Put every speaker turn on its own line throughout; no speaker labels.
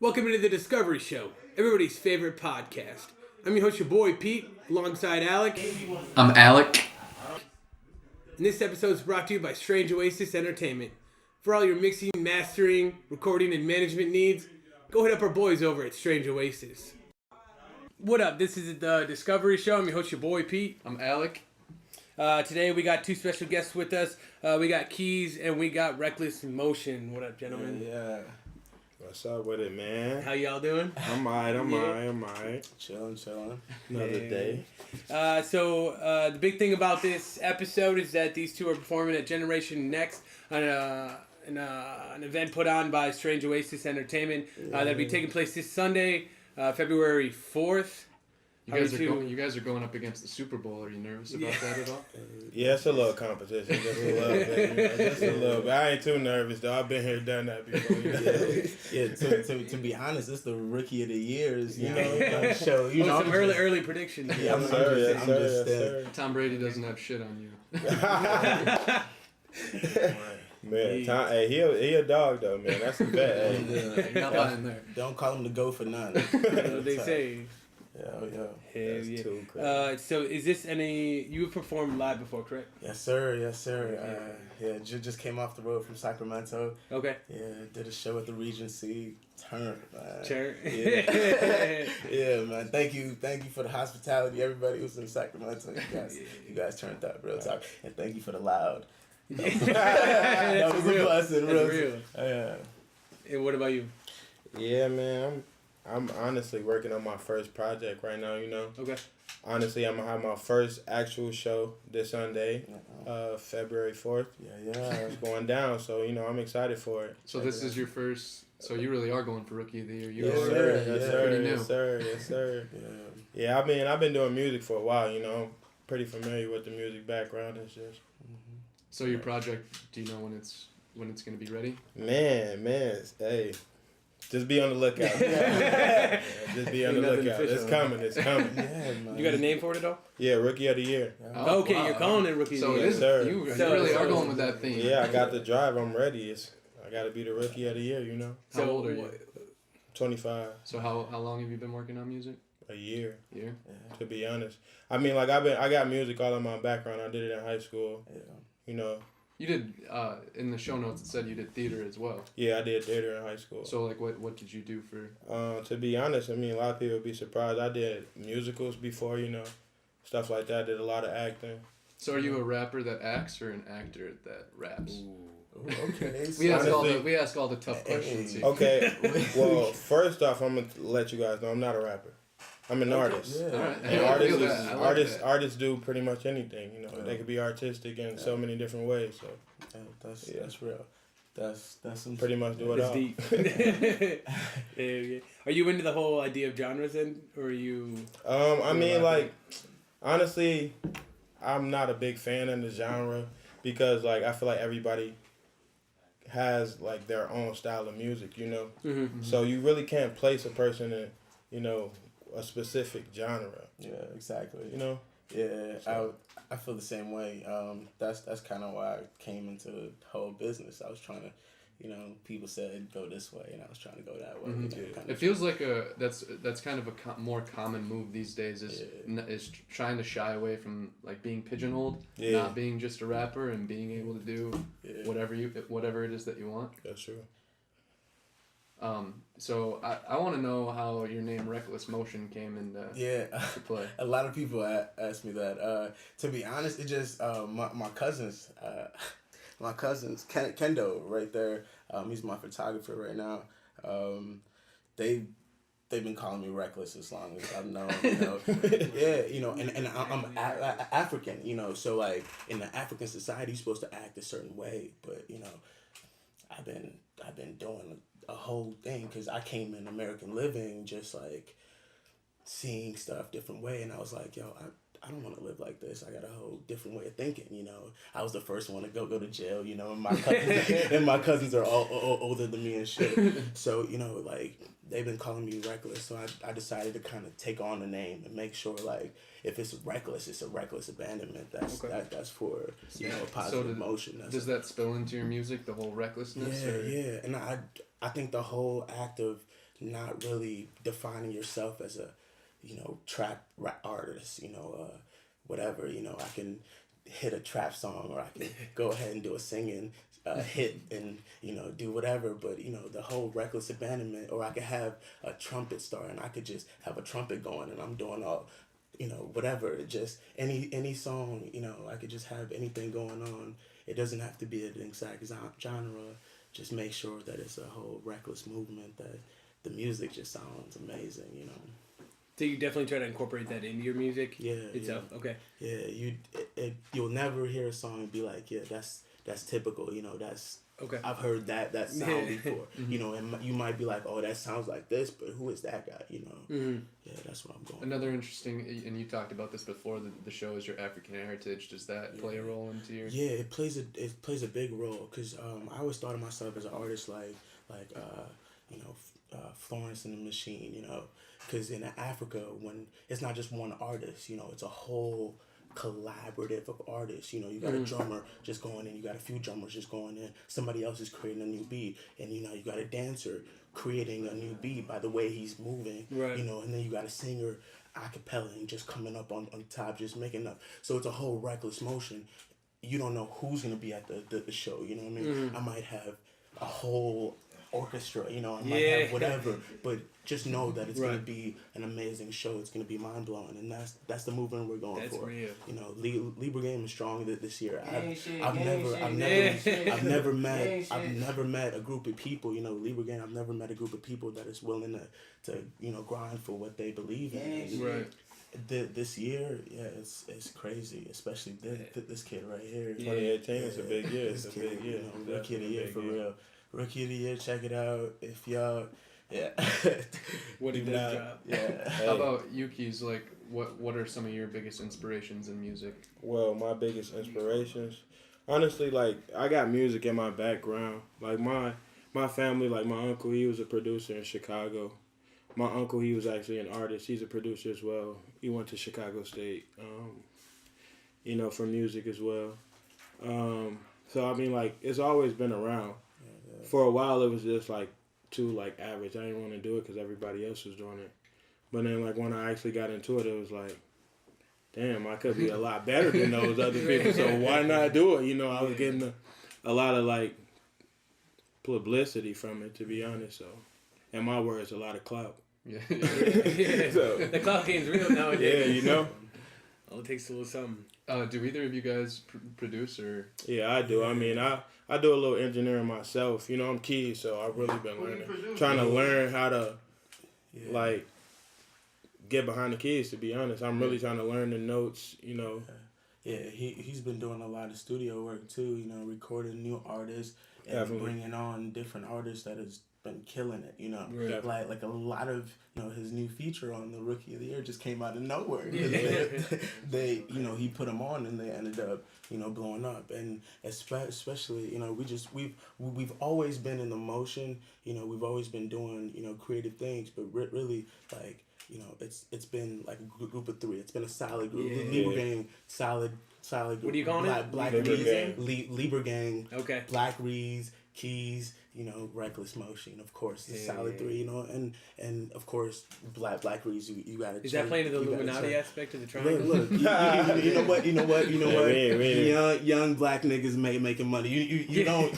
Welcome into the Discovery Show, everybody's favorite podcast. I'm your host, your boy Pete, alongside Alec.
I'm Alec.
And this episode is brought to you by Strange Oasis Entertainment. For all your mixing, mastering, recording, and management needs, go hit up our boys over at Strange Oasis. What up? This is the Discovery Show. I'm your host, your boy Pete.
I'm Alec.
Today we got two special guests with us. We got Keyz and we got Reckless Motion. What up, gentlemen?
Yeah. What's up with it, man?
How y'all doing?
I'm alright. Chilling. Another day.
So the big thing about this episode is that these two are performing at Generation Next on an event put on by Strange Oasis Entertainment that'll be taking place this Sunday, February 4th.
You guys are going up against the Super Bowl. Are you nervous about that at all?
Yeah, it's a little competition. Just a little bit. Just a little bit. I ain't too nervous, though. I've been here, done that before.
To be honest, it's the rookie of the years, you know. So,
some early predictions.
Yeah, I'm just
Tom Brady doesn't have shit on you.
Man, Tom, hey, he a dog, though, man. That's a bet.
You're not lying there.
Don't call him the GO for none.
They say.
Yeah.
That's too crazy.
So is this you've performed live before, correct?
Yes, sir. Just came off the road from Sacramento.
Okay.
Yeah, did a show at the Regency. Turn, man.
Sure.
Yeah, man. Thank you for the hospitality. Everybody who's in Sacramento, you guys turned up real talk, and thank you for the loud. That was a blessing, real. Yeah.
And what about you?
Yeah, man. I'm honestly working on my first project right now, you know.
Okay.
Honestly, I'm going to have my first actual show this Sunday, February 4th.
Yeah.
It's going down, so, you know, I'm excited for it.
So this is your first... So you really are going for Rookie of the Year.
Yes, sir. Yeah, I've been doing music for a while, you know. I'm pretty familiar with the music background and shit.
So your project, do you know when it's going to be ready?
Man, hey... Just be on the lookout. Just be on the lookout. It's coming.
Yeah, man.
You got a name for it at all?
Yeah, Rookie of the Year.
Oh, okay, wow. You're calling it Rookie of the Year.
Yes, sir.
You really are going with that theme.
Yeah, I got the drive. I'm ready. I got to be the Rookie of the Year, you know.
How old are you?
25.
So how long have you been working on music?
A year.
Yeah.
To be honest. I mean, like, I got music all in my background. I did it in high school.
Yeah.
You know.
You did, in the show notes it said you did theater as well.
Yeah, I did theater in high school.
So, like, what did you do for...
To be honest, I mean, a lot of people would be surprised. I did musicals before, you know, stuff like that. I did a lot of acting.
So are you a rapper that acts or an actor that raps?
Ooh, okay.
We ask all the tough questions here.
Okay, well, first off, I'm going to let you guys know I'm not a rapper. I'm an artist.
Yeah.
All right.
And artists do pretty much anything. You know, they could be artistic in so many different ways. So
that's real. That's some
pretty much do it all.
Deep. Yeah. Are you into the whole idea of genres then, or are you?
I mean, like, honestly, I'm not a big fan of the genre because, like, I feel like everybody has like their own style of music. You know, so you really can't place a person in, you know, a specific genre.
Yeah, exactly.
You know?
Yeah,
so.
I feel the same way. That's kind of why I came into the whole business. I was trying to, you know, people said go this way, and I was trying to go that way.
Mm-hmm.
You know,
it feels like that's kind of a more common move these days is trying to shy away from like being pigeonholed, not being just a rapper and being able to do whatever it is that you want.
That's true.
So I want to know how your name Reckless Motion came into to play.
A lot of people ask me that. To be honest, it just my cousins, Kendo right there. He's my photographer right now. They've been calling me Reckless as long as I've known. You know, you know, and I'm African. You know, so like in the African society, you're supposed to act a certain way, but you know, I've been doing a whole thing because I came in American living just like seeing stuff different way, and I was like, yo, I don't want to live like this. I got a whole different way of thinking, you know. I was the first one to go to jail, you know, and my cousins are all older than me and shit. So, you know, like, they've been calling me Reckless, so I decided to kind of take on the name and make sure, like, if it's reckless, it's a reckless abandonment. That's for, you know, a positive emotion.
Does that spill into your music, the whole recklessness?
Yeah, and I think the whole act of not really defining yourself as a, trap rap artist, whatever, I can hit a trap song, or I can go ahead and do a singing hit and, do whatever. But, the whole reckless abandonment, or I could have a trumpet start and I could just have a trumpet going and I'm doing all, whatever, just any song, I could just have anything going on. It doesn't have to be an exact genre. Just make sure that it's a whole reckless movement, that the music just sounds amazing,
So you definitely try to incorporate that into your music itself.
Yeah.
Okay.
Yeah, you'll never hear a song and be like, yeah, that's typical, that's
Okay.
I've heard that sound before, and you might be like, oh, that sounds like this, but who is that guy,
Mm-hmm.
Yeah, that's what I'm going.
Another interesting, and you talked about this before, the show is your African heritage. Does that play a role into your?
Yeah, it plays a big role, because I always thought of myself as an artist like Florence and the Machine, because in Africa, when it's not just one artist, it's a whole collaborative of artists. You got a drummer just going in, you got a few drummers just going in, somebody else is creating a new beat, and you got a dancer creating a new beat by the way he's moving,
right.
And then you got a singer a cappella and just coming up on top, just making up. So it's a whole reckless motion. You don't know who's gonna be at the show, you know what I mean? I might have a whole orchestra, I might have whatever, but just know that it's gonna be an amazing show. It's gonna be mind blowing, and that's the movement we're going for.
Real.
LIBRA game is strong this year. I've never met a group of people. LIBRA game. I've never met a group of people that is willing to grind for what they believe in.
Right.
This year, it's crazy, especially this kid right here.
2018 is a big year. It's a big year.
Rookie of the year for real. Rookie of the year, check it out. If y'all,
what did that job?
Yeah.
How about you, Keyz? Like, what are some of your biggest inspirations in music?
Well, my biggest inspirations, honestly, like, I got music in my background. Like, my family, like, my uncle, he was a producer in Chicago. My uncle, he was actually an artist. He's a producer as well. He went to Chicago State, for music as well. So, I mean, like, it's always been around. For a while, it was just, like, too, like, average. I didn't want to do it because everybody else was doing it. But then, like, when I actually got into it, it was like, damn, I could be a lot better than those other people, so why not do it? I was getting a lot of, like, publicity from it, to be honest. So, in my words, a lot of clout.
Yeah.
So,
The clout game's real nowadays.
Yeah,
All it takes is a little something.
Do either of you guys produce or?
Yeah, I do. I mean, I do a little engineering myself. I'm Keyz, so I've really been trying to learn how to, like, get behind the keys, to be honest. I'm really trying to learn the notes,
Yeah, he's been doing a lot of studio work, too, recording new artists and bringing on different artists that has been killing it,
Right.
Like a lot of, his new feature on the Rookie of the Year just came out of nowhere. They he put them on and they ended up, blowing up. And especially, we've always been in the motion, we've always been doing, creative things, but really, like, it's been like a group of three. It's been a solid group. LIBRA gang, solid group.
What are you calling it?
Black
LIBRA
Reeds,
gang.
LIBRA gang.
Okay.
Black Reeds, Keyz, Reckless Motion, of course, the solid three, and of course, Black Reeds. You got to.
Is that playing to the Illuminati aspect of the triangle?
Look, you know what? Young black niggas making money. You don't.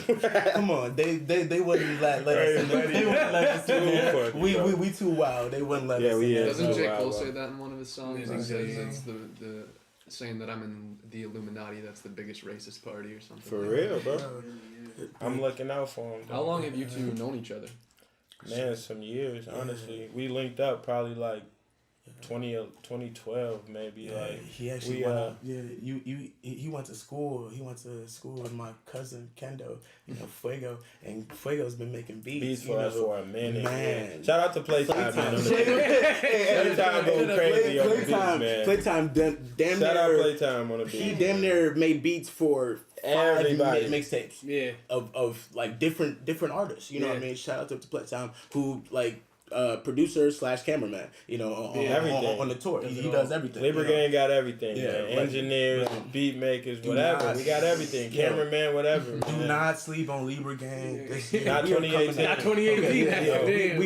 Come on, they wouldn't let us in. They wouldn't let us in. We too wild. They wouldn't let us in.
Doesn't J. Cole
wow.
say that in one of his songs?
Yeah,
He says
yeah.
it's the saying that I'm in the Illuminati. That's the biggest racist party or something.
For real, bro. I'm looking out for him.
How long have you two known each other?
Man, some years, honestly. We linked up probably like 2012, maybe.
Yeah,
like
he actually he went to school. He went to school with my cousin Kendo, Fuego, and Fuego's been making beats
for us for a minute.
Man.
Yeah. Shout out to Playtime, man.
Playtime
go crazy on the beats, man.
Playtime, damn
Shout out
near.
Playtime on the beat.
He damn near made beats for
Everybody.
5 mixtapes.
Yeah.
Of like different artists. You know what I mean? Shout out to Playtime, who like producer / cameraman. You know, on the tour, he does everything.
LIBRA Gang got everything.
Yeah,
man. Engineers, beat makers, whatever. We got everything. Cameraman, whatever.
Do not sleep on LIBRA Gang.
Not 2018.
Not 2018.
Okay,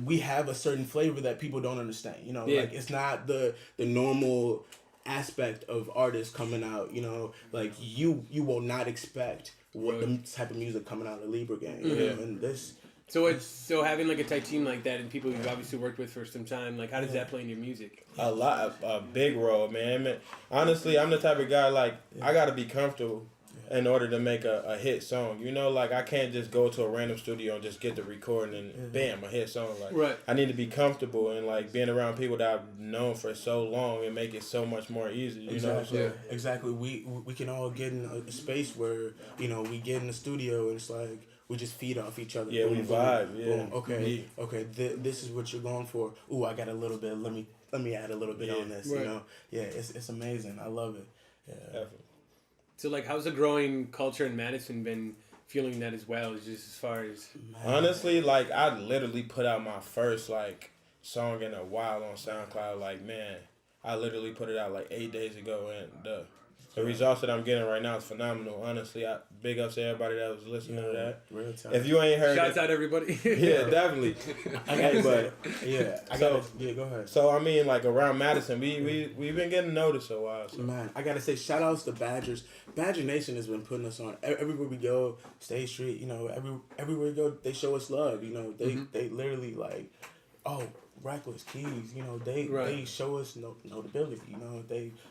we have a certain flavor that people don't understand. You know, like it's not the normal aspect of artists coming out. You know, like you will not expect what the type of music coming out of LIBRA Gang. You know, and this.
So having like a tight team like that and people you've obviously worked with for some time, like how does that play in your music? A
big role, man. Honestly, I'm the type of guy like I gotta be comfortable in order to make a hit song. You know, like I can't just go to a random studio and just get the recording and bam, a hit song. Like I need to be comfortable and like being around people that I've known for so long and make it so much more easy. You know, so.
Exactly. We can all get in a space where we get in the studio and it's like. We just feed off each other.
Yeah,
boom,
we
boom,
vibe.
boom. Okay. This is what you're going for. Ooh, I got a little bit. Let me add a little bit on this.
Right.
You know. Yeah, it's amazing. I love it. Yeah.
Definitely.
So like, how's the growing culture in Madison been feeling that as well? Just as far as
honestly, like I literally put out my first like song in a while on SoundCloud. Like man, I literally put it out like 8 days ago, and the results that I'm getting right now is phenomenal. Honestly, I big ups to everybody that was listening to that.
Real time.
If you ain't heard
shouts out everybody.
Yeah, definitely.
Go ahead.
So I mean, like around Madison, we've been getting noticed a while. So.
Man, I gotta say, shout outs to Badgers. Badger Nation has been putting us on everywhere we go. State Street, everywhere we go, they show us love. They literally like, oh. Reckless Keyz, they show us notability.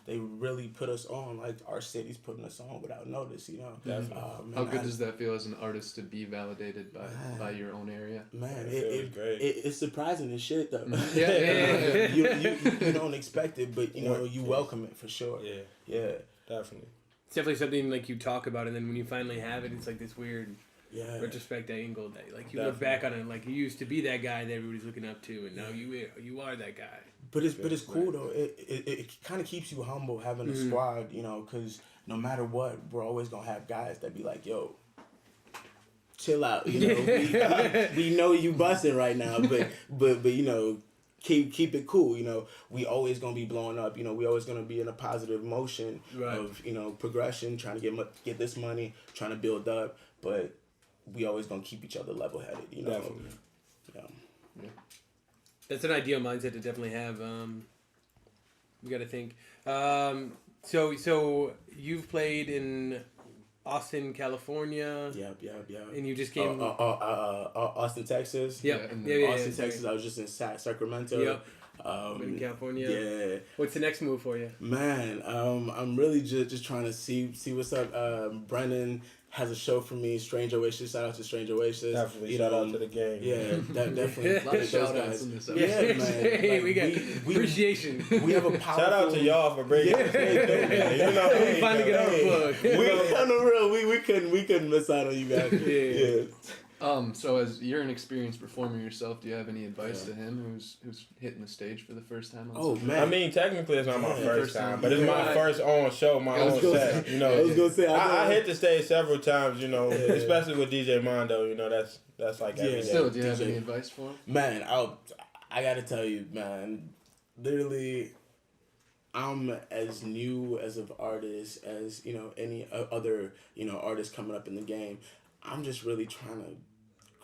They really put us on, like our city's putting us on without notice.
How good does that feel as an artist to be validated by your own area?
Man,
it great.
It's surprising as shit though.
Yeah.
You don't expect it, but you welcome it for sure. Yeah,
definitely.
It's definitely something like you talk about, and then when you finally have it, it's like this weird. Retrospect angle that like you look back on it like you used to be that guy that everybody's looking up to and now you are that guy.
But it's cool though. It kind of keeps you humble having a squad, because no matter what, we're always gonna have guys that be like, yo, chill out. We know you busting right now, but keep it cool. We always gonna be blowing up. We always gonna be in a positive motion of progression, trying to get this money, trying to build up, but. We always gonna keep each other level headed,
Definitely.
Yeah.
That's an ideal mindset to definitely have. We got to think. So you've played in Austin, California.
Yep.
And you just came.
Austin, Texas.
Yep.
Austin, Texas. I was just in Sacramento.
Yep. In California.
Yeah.
What's the next move for you?
Man, I'm really just trying to see what's up. Brendan has a show for me, Strange Oasis. Shout out to Strange Oasis.
Definitely. Shout out to the gang.
Yeah, definitely.
A lot of shout outs in this episode.
Yeah, man.
Hey, we got appreciation.
We have a powerful...
Shout out to y'all for bringing this thing through, man.
We finally get our plug.
On the real, we couldn't miss out on you guys. Yeah.
So as you're an experienced performer yourself, do you have any advice to him who's hitting the stage for the first time?
Man.
I mean, technically it's not my first time, but it's my first own show, my own set.
I was gonna say
I hit the stage several times, especially with DJ Mondo. That's like every day.
Still, do you have any advice for him?
Man, I gotta tell you, man. Literally, I'm as new as an artist as any other artist coming up in the game. I'm just really trying to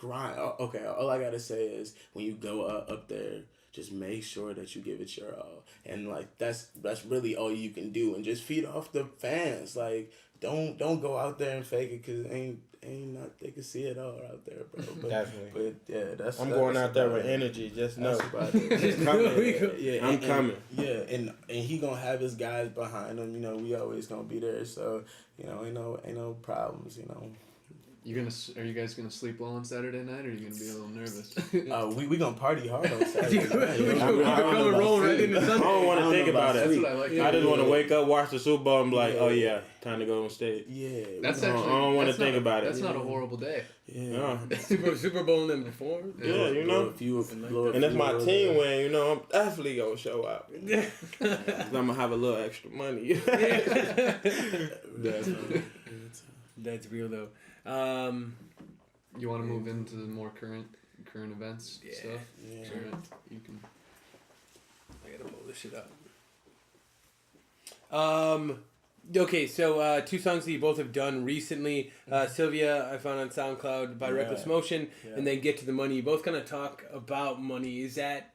grind. Okay, all I gotta say is when you go up there, just make sure that you give it your all, and like that's really all you can do, and just feed off the fans. Like don't go out there and fake it, cause ain't not they can see it all out there, bro. But,
definitely.
But yeah,
I'm going out there with energy. Just know.
Just
coming.
Yeah,
I'm coming.
Yeah, and he gonna have his guys behind him. We always gonna be there. So ain't no problems.
Are you guys gonna sleep well on Saturday night, or are you gonna be a little nervous?
We gonna party hard on Saturday night.
I
don't want to think about it.
That's what I like.
I just want to wake up, watch the Super Bowl, and be like, oh yeah, time to go on stage.
Yeah,
that's
I don't want to think about it.
That's not a horrible day.
Yeah.
Super Bowl and then perform.
Yeah, and if my team win, I'm definitely gonna show up. I'm gonna have a little extra money.
That's real though.
You want to move into the more current current events stuff.
Yeah.
Sure, you can.
I gotta pull this shit up. Okay, so 2 songs that you both have done recently. Sylvia, I found on SoundCloud by Reckless Motion, and then Get to the Money. You both kind of talk about money. Is that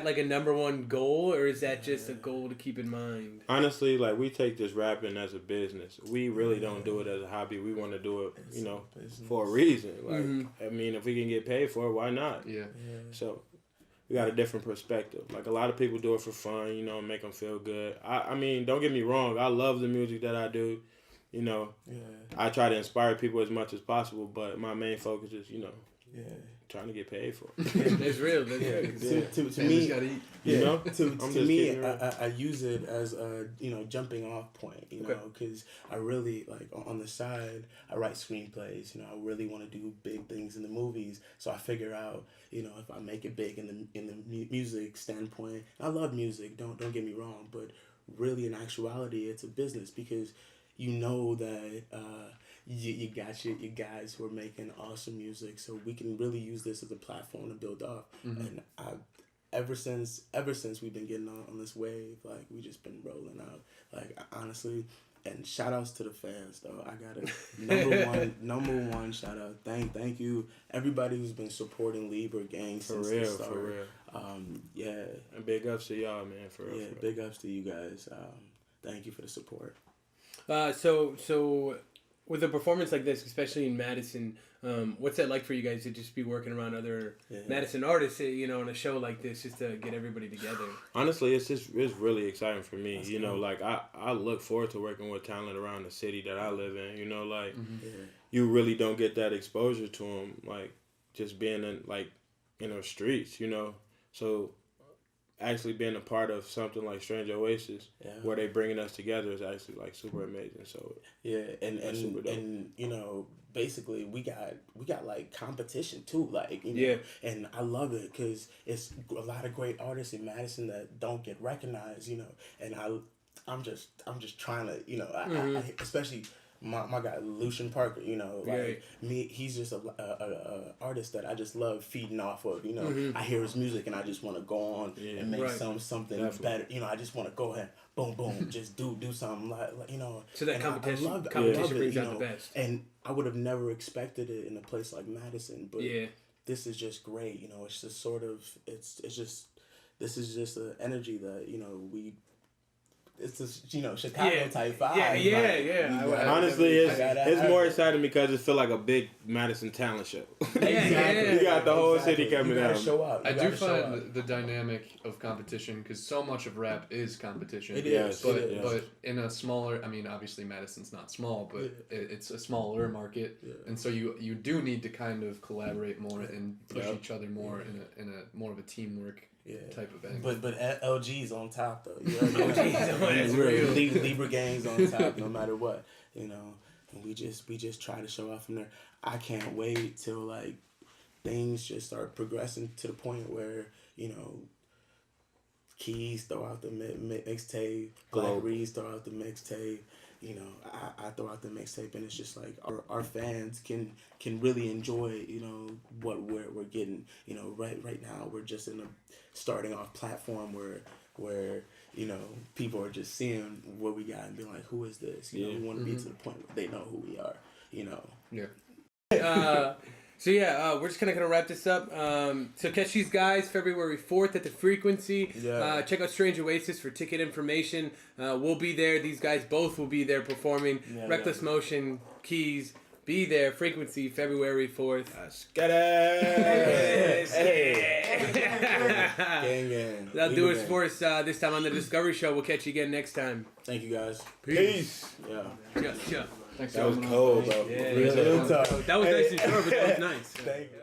like a number one goal, or is that just a goal to keep in mind?
Honestly, like, we take this rapping as a business. We really don't do it as a hobby. We want to do it, you know, for a reason. Like, I mean, if we can get paid for it, why not?
Yeah.
So we got a different perspective. Like, a lot of people do it for fun, you know, make them feel good. I mean, don't get me wrong. I love the music that I do. You know, I try to inspire people as much as possible, but my main focus is, you know, trying to get paid for it.
That's real. That's real.
To me,
you know,
to me, I use it as a, you know, jumping off point, you know, because I really, like, on the side, I write screenplays, you know, I really want to do big things in the movies, so I figure out, you know, if I make it big in the music standpoint. I love music, don't get me wrong, but really in actuality, it's a business, because you know that you got your guys who are making awesome music, so we can really use this as a platform to build up. And ever since we've been getting on this wave, like, we just been rolling out. Like, honestly, and shout outs to the fans though. I got a number one shout out. Thank you everybody who's been supporting Libra Gang since the start.
For real. And big ups to y'all, man. For real.
Big ups to you guys. Thank you for the support.
So with a performance like this, especially in Madison, what's that like for you guys to just be working around other Madison artists, you know, on a show like this, just to get everybody together?
Honestly, it's really exciting for me. That's cool. Like, I look forward to working with talent around the city that I live in. You know, like, you really don't get that exposure to them, like, just being in the streets, you know. So actually being a part of something like Strange Oasis, where they bringing us together, is actually, like, super amazing. So and you know, basically we got like competition too, like, you know, and I love it because it's a lot of great artists in Madison that don't get recognized, you know, and I'm just trying to, you know, I especially my guy Lucian Parker, you know, like he's just a artist that I just love feeding off of, you know. I hear his music and I just want to go on and make something better, you know. I just want to go ahead, boom, just do something like, you know.
So that competition,
I love
competition brings
it,
out the best.
And I would have never expected it in a place like Madison, but this is just great, you know. It's just sort of this is just an energy that, you know, it's a, you know, Chicago type vibe.
Honestly, it's more exciting because it feels like a big Madison talent show. You got the whole city coming out.
Show up.
I do find the dynamic of competition, because so much of rap is competition.
It is.
But in a smaller, I mean, obviously Madison's not small, but it's a smaller market, and so you do need to kind of collaborate more and push each other more in a more of a teamwork type of thing.
But LG's on top though. You know, LG's Libra Gang's on top no matter what, you know. And we just try to show off from there. I can't wait till, like, things just start progressing to the point where, you know, Keyz throw out the mixtape, Black Reeds throw out the mixtape. You know, I throw out the mixtape, and it's just like our fans can really enjoy, you know, what we're getting. You know, right now we're just in a starting off platform where you know, people are just seeing what we got and being like, who is this? You know, we want to be to the point where they know who we are. You know.
Yeah. So we're just gonna wrap this up. So catch these guys February 4th at the Frequency. Check out Strange Oasis for ticket information. We'll be there. These guys both will be there performing. Reckless Motion, Keyz, be there. Frequency February 4th.
Let's get it.
Gang.
That'll do it for us this time on the Discovery Show. We'll catch you again next time.
Thank you guys.
Peace.
Yeah.
Thanks. That was cold, bro.
Yeah.
Real talk.
That was nice and short, but that was nice.
Thank you.